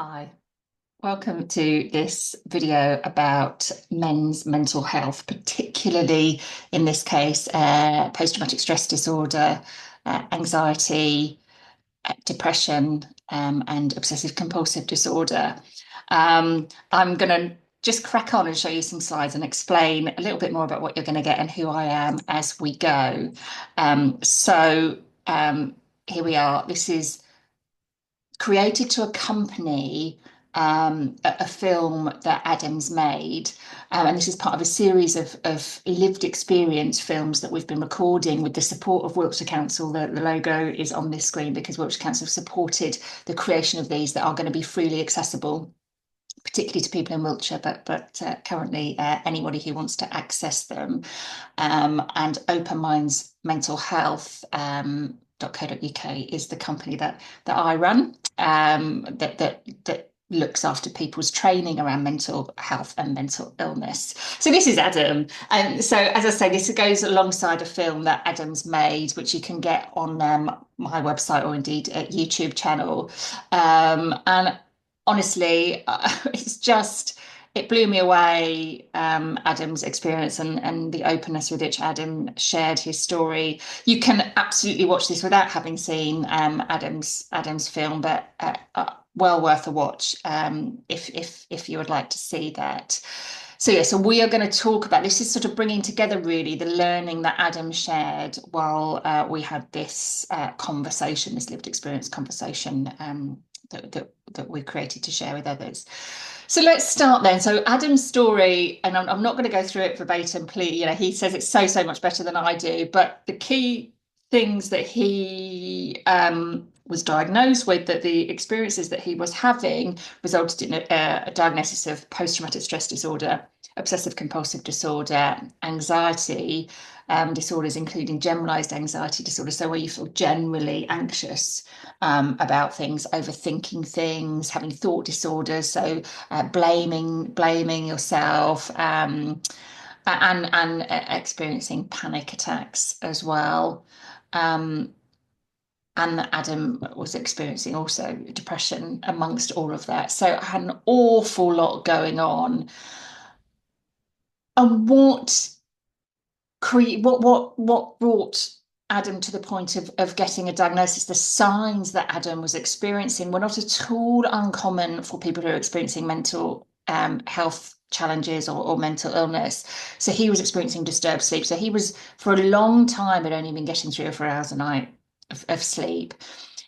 Hi, welcome to this video about men's mental health, particularly in this case, post-traumatic stress disorder, anxiety, depression, and obsessive compulsive disorder. I'm going to just crack on and show you some slides and explain a little bit more about what you're going to get and who I am as we go. Um, so um, Here we are. This is created to accompany a film that Adam's made. And this is part of a series of lived experience films that we've been recording with the support of Wiltshire Council. The logo is on this screen because Wiltshire Council supported the creation of these that are going to be freely accessible, particularly to people in Wiltshire, but currently anybody who wants to access them. And Open Minds Mental Health. .co.uk is the company that I run, that looks after people's training around mental health and mental illness. So this is Adam. And so, as I say, this goes alongside a film that Adam's made, which you can get on my website or indeed at YouTube channel. And honestly, it's just it blew me away, Adam's experience and the openness with which Adam shared his story. You can absolutely watch this without having seen Adam's film, but well worth a watch, if you would like to see that. So yeah, so we are going to talk about this is sort of bringing together really the learning that Adam shared while we had this conversation, this lived experience conversation, that we created to share with others. So let's start then. So Adam's story, and I'm not going to go through it verbatim, please. You know, he says it's so much better than I do, but the key things that he was diagnosed with, that the experiences that he was having resulted in a diagnosis of post-traumatic stress disorder, obsessive compulsive disorder, anxiety disorders, including generalized anxiety disorder. So where you feel generally anxious about things, overthinking things, having thought disorders, so blaming yourself, and experiencing panic attacks as well. Um, and Adam was experiencing also depression amongst all of that. So I had an awful lot going on. And what brought Adam to the point of getting a diagnosis? The signs that Adam was experiencing were not at all uncommon for people who are experiencing mental health challenges or mental illness. So he was experiencing disturbed sleep. So he was, for a long time, had only been getting 3 or 4 hours a night of sleep.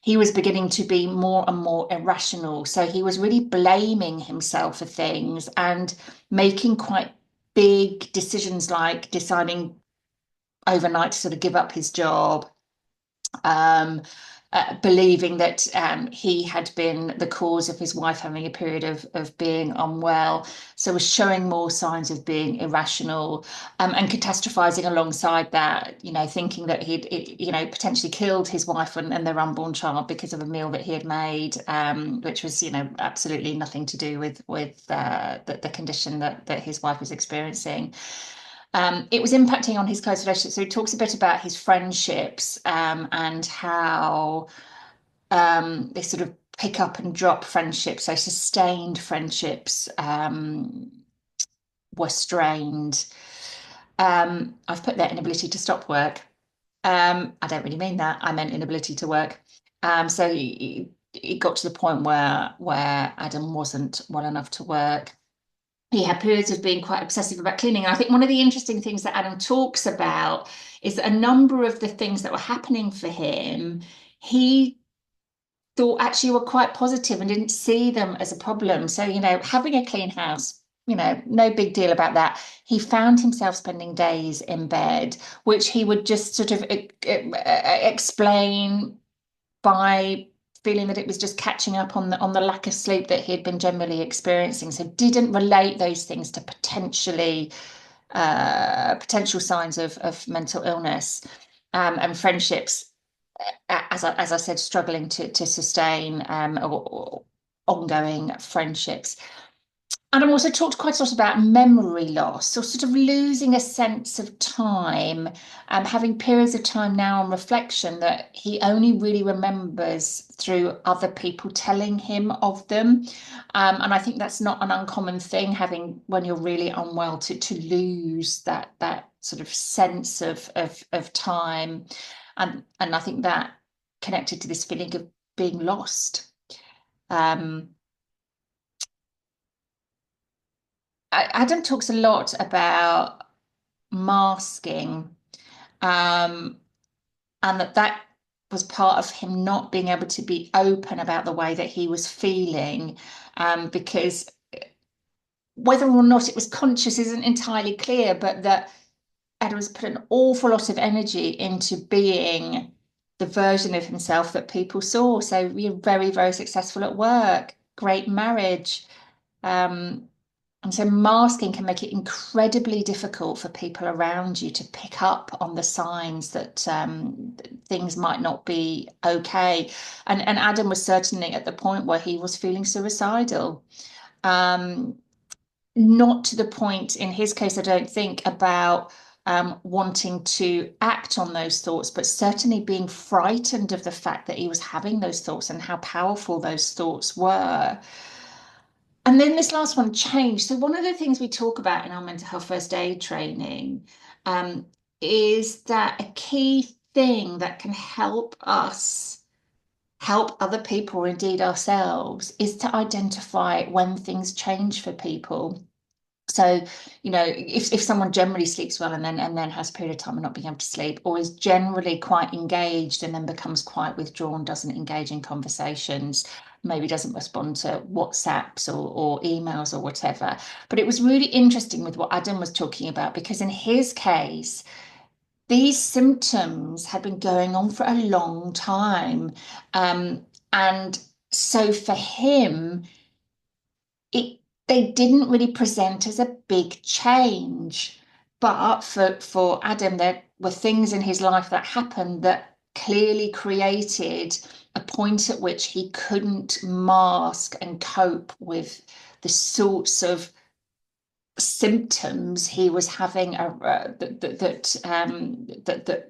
He was beginning to be more and more irrational. So he was really blaming himself for things and making quite big decisions, like deciding overnight to sort of give up his job, um, believing that he had been the cause of his wife having a period of being unwell. So was showing more signs of being irrational, and catastrophizing alongside that, you know, thinking that you know, potentially killed his wife and their unborn child because of a meal that he had made, which was, you know, absolutely nothing to do with the condition that his wife was experiencing. It was impacting on his close relationships. So he talks a bit about his friendships, and how they sort of pick up and drop friendships. So sustained friendships were strained. I've put their inability to stop work. I don't really mean that. I meant inability to work. So it got to the point where Adam wasn't well enough to work. He had periods of being quite obsessive about cleaning. And I think one of the interesting things that Adam talks about is that a number of the things that were happening for him, he thought actually were quite positive and didn't see them as a problem. So, you know, having a clean house, you know, no big deal about that. He found himself spending days in bed, which he would just sort of explain by feeling that it was just catching up on the lack of sleep that he had been generally experiencing. So didn't relate those things to potential signs of mental illness, and friendships. As I said, struggling to sustain, or ongoing friendships. Adam also talked quite a lot about memory loss, or sort of losing a sense of time, having periods of time now on reflection that he only really remembers through other people telling him of them. And I think that's not an uncommon thing, having when you're really unwell to lose that sort of sense of time. And I think that connected to this feeling of being lost. Um, Adam talks a lot about masking, um, and that was part of him not being able to be open about the way that he was feeling, because whether or not it was conscious isn't entirely clear, but that Adams put an awful lot of energy into being the version of himself that people saw. So you're very, very successful at work, great marriage. Um, And so masking can make it incredibly difficult for people around you to pick up on the signs that things might not be okay. And Adam was certainly at the point where he was feeling suicidal. Um, Not to the point, in his case, I don't think, about wanting to act on those thoughts, but certainly being frightened of the fact that he was having those thoughts and how powerful those thoughts were. And then this last one changed. So one of the things we talk about in our mental health first aid training um, is that a key thing that can help us help other people or indeed ourselves is to identify when things change for people. So, if someone generally sleeps well and then has a period of time of not being able to sleep, or is generally quite engaged and then becomes quite withdrawn, doesn't engage in conversations, maybe doesn't respond to WhatsApps or emails or whatever. But it was really interesting with what Adam was talking about, because in his case, these symptoms had been going on for a long time. And so for him, it they didn't really present as a big change. But for Adam, there were things in his life that happened that clearly created a point at which he couldn't mask and cope with the sorts of symptoms he was having, that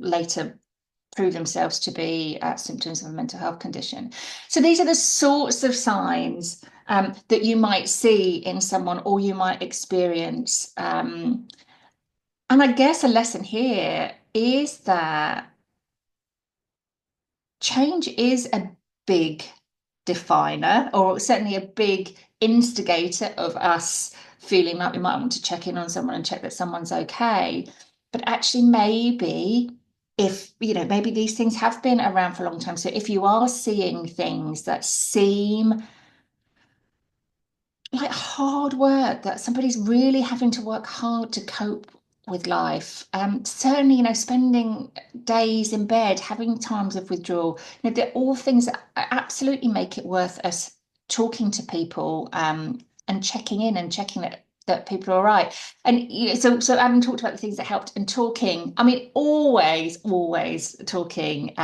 later prove themselves to be symptoms of a mental health condition. So these are the sorts of signs that you might see in someone, or you might experience. And I guess a lesson here is that change is a big definer, or certainly a big instigator of us feeling like we might want to check in on someone and check that someone's okay. But actually, maybe if, maybe these things have been around for a long time. So if you are seeing things that seem like hard work, that somebody's really having to work hard to cope with life. Certainly, spending days in bed, having times of withdrawal, they're all things that absolutely make it worth us talking to people, and checking in and checking that people are all right. And so Adam talked about the things that helped, and talking. I mean, always talking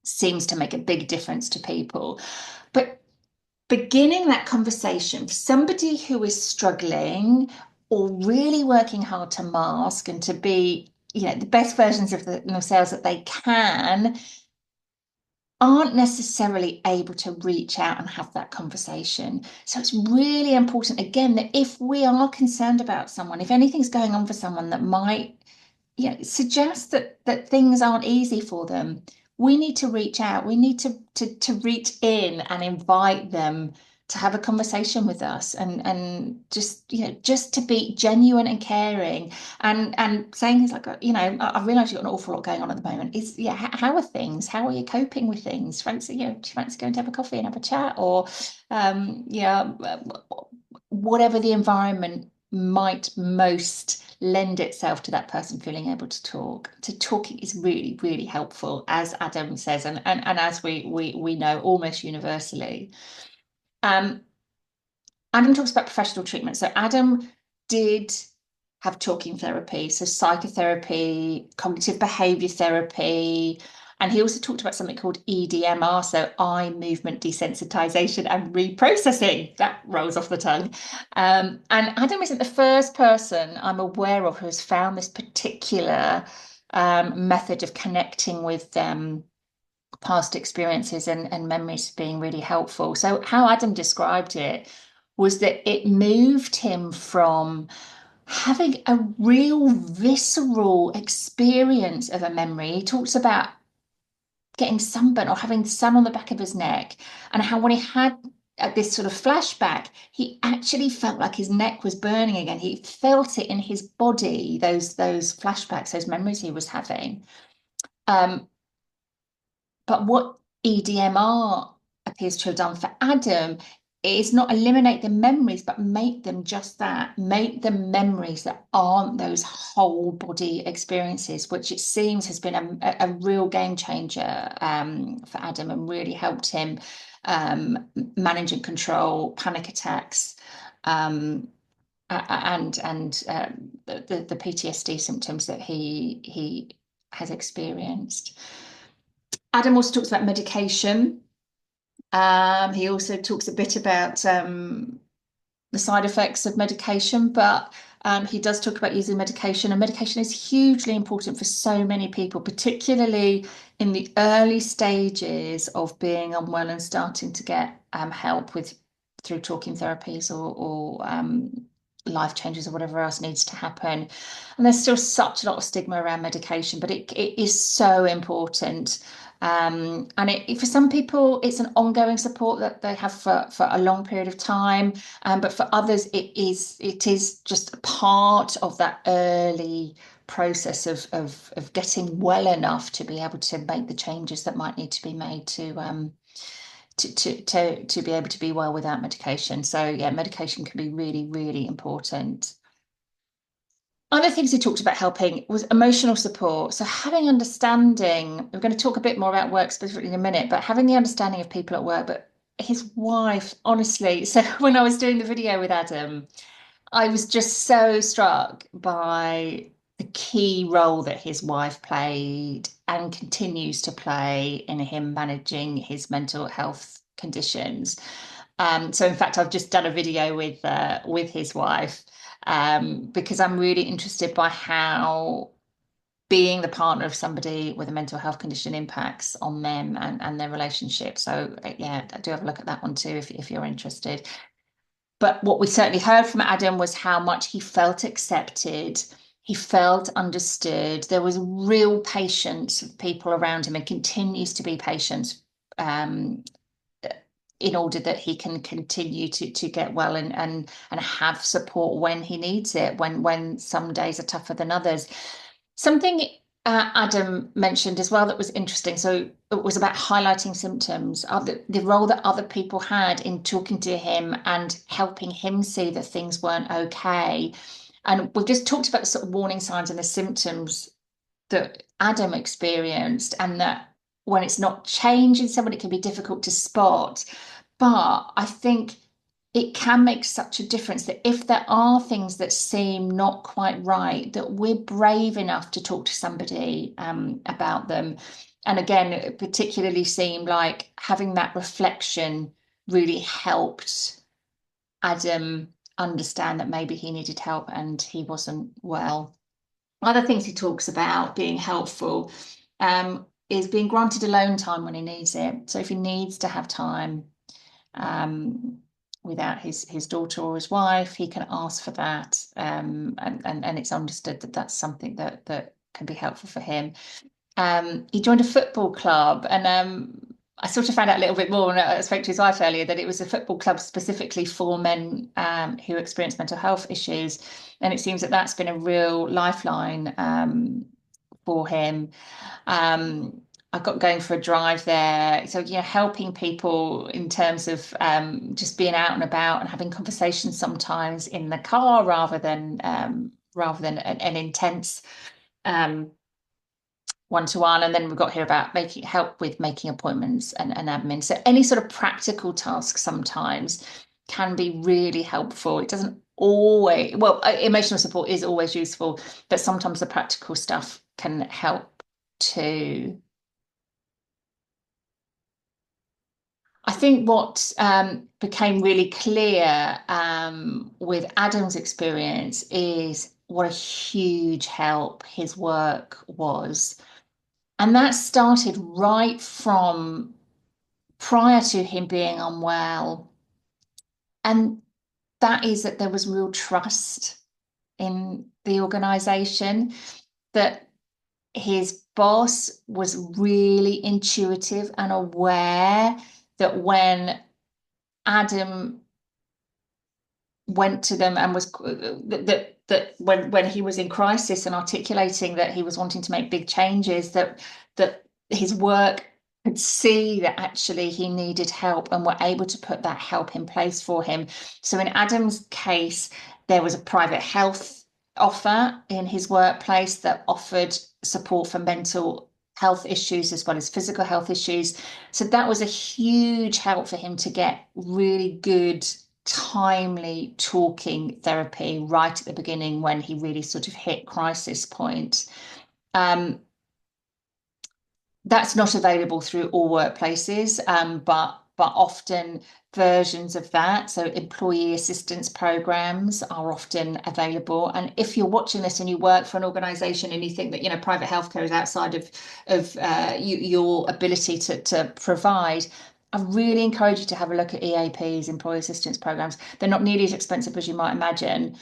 seems to make a big difference to people. But beginning that conversation for somebody who is struggling or really working hard to mask and to be, the best versions of themselves that they can, aren't necessarily able to reach out and have that conversation. So it's really important, again, that if we are concerned about someone, if anything's going on for someone that might, suggest that things aren't easy for them, we need to reach out. We need to reach in and invite them to have a conversation with us, and just to be genuine and caring, and saying things like, I realize you've got an awful lot going on at the moment. Is Yeah, how are things? How are you coping with things? Fancy, do you fancy going to have a coffee and have a chat, or whatever the environment might most lend itself to that person feeling able to talk. To talking is really, really helpful, as Adam says, and as we know almost universally. Um, Adam talks about professional treatment. So Adam did have talking therapy, so psychotherapy, cognitive behavior therapy. And he also talked about something called EDMR, so eye movement desensitization and reprocessing. That rolls off the tongue. And Adam isn't the first person I'm aware of who has found this particular method of connecting with past experiences and memories being really helpful. So, how Adam described it was that it moved him from having a real visceral experience of a memory. He talks about getting sunburn or having the sun on the back of his neck, and how when he had this sort of flashback, he actually felt like his neck was burning again. He felt it in his body, those flashbacks, those memories he was having. Um, but what EDMR appears to have done for Adam is not eliminate the memories, but make them just that, make them memories that aren't those whole body experiences, which it seems has been a real game changer for Adam and really helped him manage and control panic attacks. And the PTSD symptoms that he has experienced. Adam also talks about medication. He also talks a bit about the side effects of medication, but he does talk about using medication, and medication is hugely important for so many people, particularly in the early stages of being unwell and starting to get help with through talking therapies or life changes or whatever else needs to happen. And there's still such a lot of stigma around medication, but it is so important. And for some people, it's an ongoing support that they have for a long period of time. But for others, it is just a part of that early process of getting well enough to be able to make the changes that might need to be made to be able to be well without medication. So yeah, medication can be really, really important. Other things he talked about helping was emotional support. So having understanding, we're going to talk a bit more about work specifically in a minute, but having the understanding of people at work, but his wife, honestly. So when I was doing the video with Adam, I was just so struck by the key role that his wife played and continues to play in him managing his mental health conditions. So in fact, I've just done a video with his wife because I'm really interested by how being the partner of somebody with a mental health condition impacts on them and their relationship. So yeah, do have a look at that one too if you're interested. But what we certainly heard from Adam was how much he felt accepted. He felt understood. There was real patience of people around him and continues to be patient um, in order that he can continue to get well and have support when he needs it, when some days are tougher than others. Something Adam mentioned as well that was interesting. So it was about highlighting symptoms, the role that other people had in talking to him and helping him see that things weren't okay. And we've just talked about the sort of warning signs and the symptoms that Adam experienced, and that when it's not change in someone, it can be difficult to spot. But I think it can make such a difference that if there are things that seem not quite right, that we're brave enough to talk to somebody about them. And again, it particularly seemed like having that reflection really helped Adam understand that maybe he needed help and he wasn't well. Other things he talks about being helpful is being granted alone time when he needs it. So if he needs to have time without his daughter or his wife, he can ask for that, and it's understood that that's something that can be helpful for him. He joined a football club, and I sort of found out a little bit more when I spoke to his wife earlier that it was a football club specifically for men who experience mental health issues, and it seems that that's been a real lifeline for him. I got going for a drive there. So, helping people in terms of just being out and about and having conversations sometimes in the car rather than an intense one-to-one. And then we've got here about making help with making appointments and admin. So any sort of practical task sometimes can be really helpful. It doesn't always, well, emotional support is always useful, but sometimes the practical stuff can help too. I think what became really clear with Adam's experience is what a huge help his work was. And that started right from prior to him being unwell. And that is that there was real trust in the organization, that his boss was really intuitive and aware that when Adam went to them and was that when he was in crisis and articulating that he was wanting to make big changes, that his work could see that actually he needed help and were able to put that help in place for him. So in Adam's case, there was a private health offer in his workplace that offered support for mental health issues as well as physical health issues. So that was a huge help for him to get really good, timely talking therapy right at the beginning when he really sort of hit crisis point. Um, that's not available through all workplaces, but often versions of that. So employee assistance programs are often available. And if you're watching this and you work for an organization and you think that, you know, private healthcare is outside of your ability to provide, I really encourage you to have a look at EAPs, employee assistance programs. They're not nearly as expensive as you might imagine.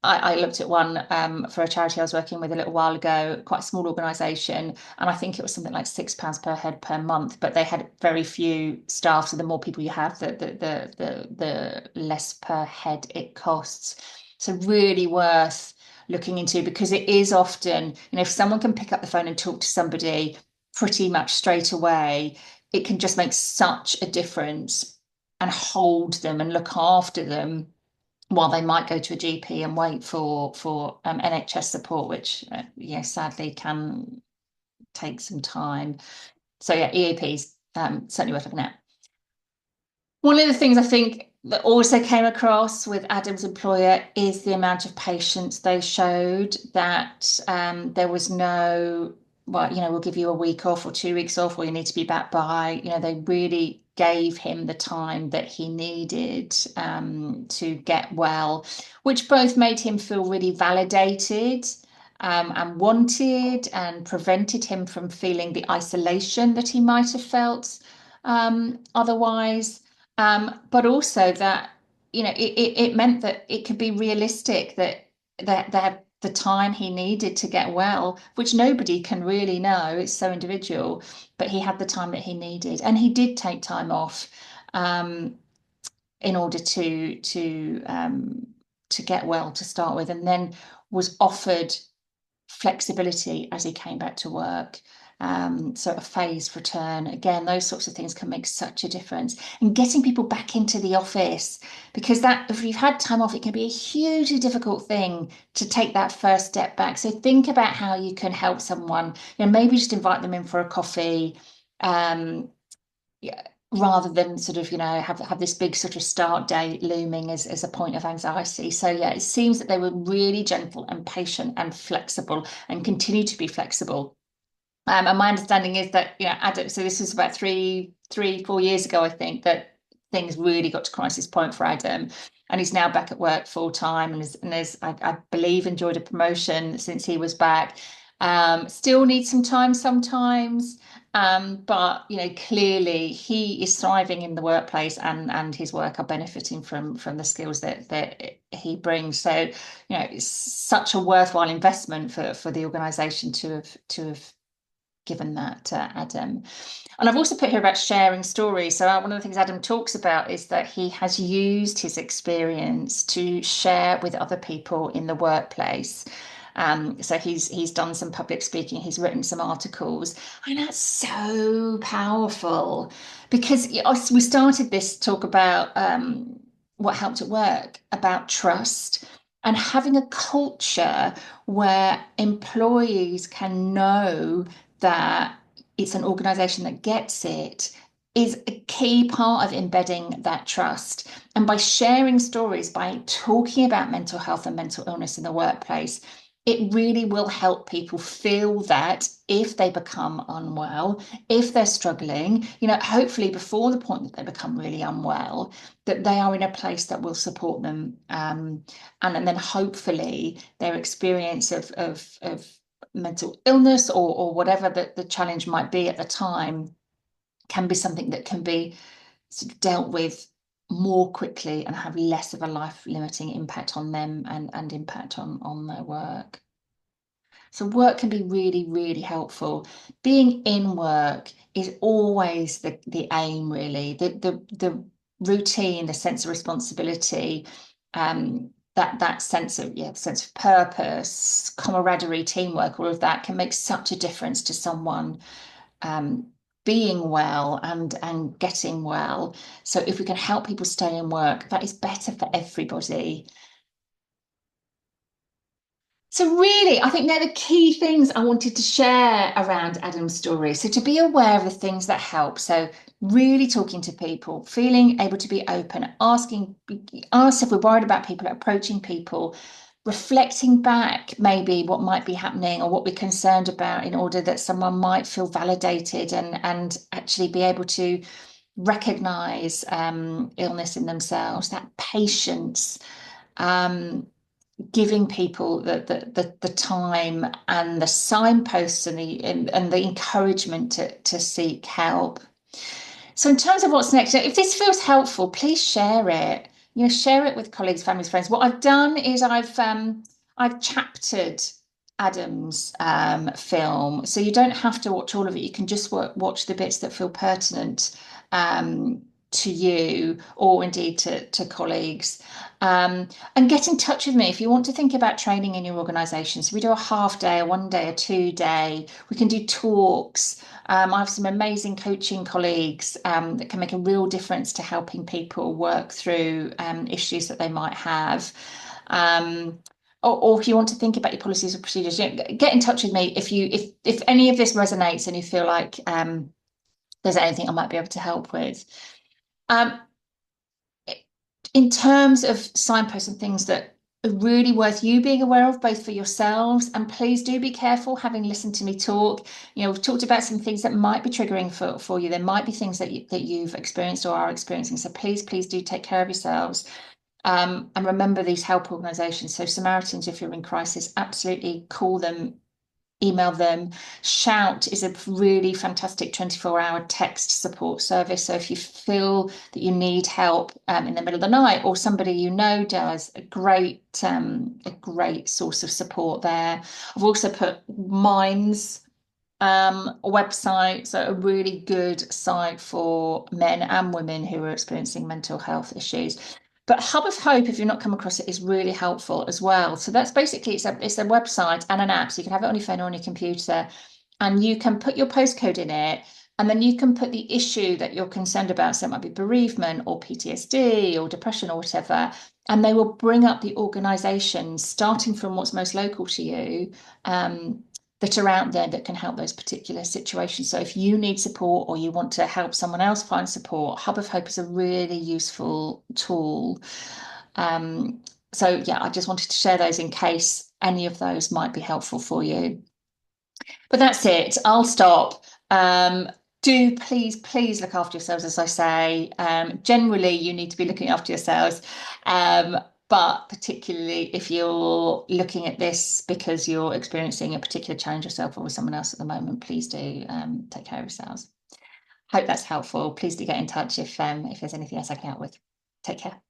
I looked at one for a charity I was working with a little while ago, quite a small organisation, and I think it was something like £6 per head per month. But they had very few staff, so the more people you have, the less per head it costs. So really worth looking into, because it is often, you know, if someone can pick up the phone and talk to somebody pretty much straight away, it can just make such a difference and hold them and look after them while they might go to a GP and wait for NHS support, which yeah, sadly can take some time. So yeah, EAPs certainly worth looking at. One of the things I think that also came across with Adam's employer is the amount of patience they showed, that there was no, well, you know, we'll give you a week off or 2 weeks off, or you need to be back by, you know, they really gave him the time that he needed to get well, which both made him feel really validated and wanted, and prevented him from feeling the isolation that he might have felt otherwise. But also that, you know, it meant that it could be realistic that the time he needed to get well, which nobody can really know, it's so individual, but he had the time that he needed, and he did take time off in order to get well to start with, and then was offered flexibility as he came back to work. So a phased return, again, those sorts of things can make such a difference. And getting people back into the office, because that, if you've had time off, it can be a hugely difficult thing to take that first step back. So think about how you can help someone, you know, maybe just invite them in for a coffee, yeah, rather than sort of, you know, have this big sort of start date looming as a point of anxiety. So yeah, it seems that they were really gentle and patient and flexible, and continue to be flexible. And my understanding is that, you know, Adam, so this was about 4 years ago, I think, that things really got to crisis point for Adam. And he's now back at work full time, and has I believe, enjoyed a promotion since he was back. Still needs some time sometimes. But you know, clearly he is thriving in the workplace, and his work are benefiting from the skills that he brings. So, you know, it's such a worthwhile investment for the organisation to have given that to Adam. And I've also put here about sharing stories. So one of the things Adam talks about is that he has used his experience to share with other people in the workplace. So he's done some public speaking, he's written some articles, and that's so powerful, because we started this talk about what helped at work, about trust, and having a culture where employees can know that it's an organization that gets it, is a key part of embedding that trust. And by sharing stories, by talking about mental health and mental illness in the workplace, it really will help people feel that if they become unwell, if they're struggling, hopefully before the point that they become really unwell, that they are in a place that will support them. And then hopefully their experience of mental illness or whatever the challenge might be at the time can be something that can be sort of dealt with more quickly and have less of a life limiting impact on them and impact on their work. So work can be really, really helpful. Being in work is always the aim, really. The routine, the sense of responsibility, that sense of purpose, camaraderie, teamwork, all of that can make such a difference to someone um, being well and getting well. So if we can help people stay in work, that is better for everybody. So really, I think they're the key things I wanted to share around Adam's story. So to be aware of the things that help. So really talking to people, feeling able to be open, ask if we're worried about people, approaching people, reflecting back maybe what might be happening or what we're concerned about in order that someone might feel validated and actually be able to recognize illness in themselves, that patience. Giving people the time and the signposts and the encouragement to seek help. So in terms of what's next, if this feels helpful, please share it. Share it with colleagues, families, friends. What I've done is I've chaptered Adam's film, so you don't have to watch all of it. You can just watch the bits that feel pertinent to you or indeed to colleagues. And get in touch with me if you want to think about training in your organisation. So we do a half day, a 1 day, a 2 day. We can do talks. I have some amazing coaching colleagues that can make a real difference to helping people work through issues that they might have. Or if you want to think about your policies or procedures, get in touch with me if any of this resonates and you feel like there's anything I might be able to help with. Um, in terms of signposts and things that are really worth you being aware of, both for yourselves and please do be careful, having listened to me talk. We've talked about some things that might be triggering for you. There might be things that you've experienced or are experiencing. So please do take care of yourselves. And remember these help organisations. So Samaritans, if you're in crisis, absolutely call them, email them. Shout is a really fantastic 24-hour text support service. So if you feel that you need help in the middle of the night or somebody does, a great source of support there. I've also put Minds website, so a really good site for men and women who are experiencing mental health issues. But Hub of Hope, if you've not come across it, is really helpful as well. So that's basically it's a website and an app, so you can have it on your phone or on your computer, and you can put your postcode in it, and then you can put the issue that you're concerned about. So it might be bereavement or PTSD or depression or whatever, and they will bring up the organisations starting from what's most local to you. That are out there that can help those particular situations. So if you need support or you want to help someone else find support, Hub of Hope is a really useful tool. So yeah, I just wanted to share those in case any of those might be helpful for you. But that's it. I'll stop. Do please look after yourselves, as I say. Generally, you need to be looking after yourselves. But particularly if you're looking at this because you're experiencing a particular challenge yourself or with someone else at the moment, please do take care of yourselves. Hope that's helpful. Please do get in touch if there's anything else I can help with. Take care.